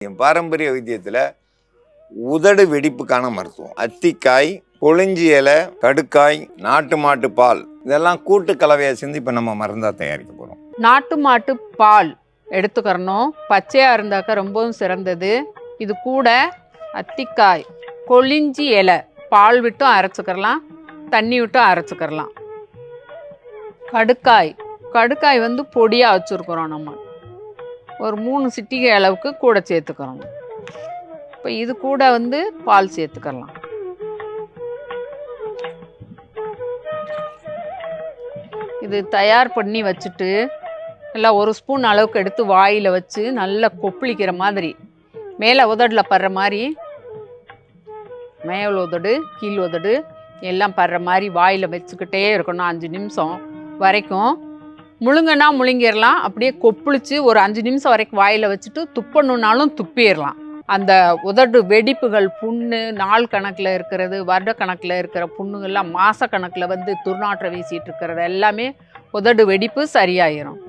பாரம்பரிய வைத்தியத்தில் உதடு வெடிப்புக்கான மருத்துவம் அத்திக்காய், கொளிஞ்சி இலை, கடுக்காய், நாட்டு மாட்டு பால் இதெல்லாம் கூட்டு கலவையை செஞ்சு இப்போ நம்ம மருந்தாக தயாரிக்க போகிறோம். நாட்டு மாட்டு பால் எடுத்துக்கிறணும். பச்சையாக இருந்தாக்கா ரொம்பவும் சிறந்தது. இது கூட அத்திக்காய், கொளிஞ்சி இலை பால் விட்டும் அரைச்சிக்கிறலாம், தண்ணி விட்டும் அரைச்சிக்கிறலாம். கடுக்காய் வந்து பொடியாக வச்சுருக்குறோம். நம்ம ஒரு 3 சிட்டிகை அளவுக்கு கூட சேர்த்துக்கிறோம். இப்போ இது கூட வந்து பால் சேர்த்துக்கலாம். இது தயார் பண்ணி வச்சுட்டு நல்லா 1 ஸ்பூன் அளவுக்கு எடுத்து வாயில் வச்சு நல்லா கொப்பளிக்கிற மாதிரி மேலே உதடில் படுற மாதிரி, மேல் உதடு கீழ் உதடு எல்லாம் படுற மாதிரி வாயில் வச்சுக்கிட்டே இருக்கணும் 5 நிமிஷம் வரைக்கும். முழுங்கன்னா முழுங்கிடலாம். அப்படியே கொப்பளிச்சு ஒரு 5 நிமிஷம் வரைக்கும் வாயில் வச்சுட்டு துப்பணுன்னாலும் துப்பிடலாம். அந்த உதடு வெடிப்புகள், புண்ணு, நாள் கணக்கில் இருக்கிறது, வருட கணக்கில் இருக்கிற புண்ணுகள்லாம் மாத கணக்கில் வந்து துர்நாற்றம் வீசிட்டு இருக்கிறது எல்லாமே உதடு வெடிப்பு சரியாயிரும்.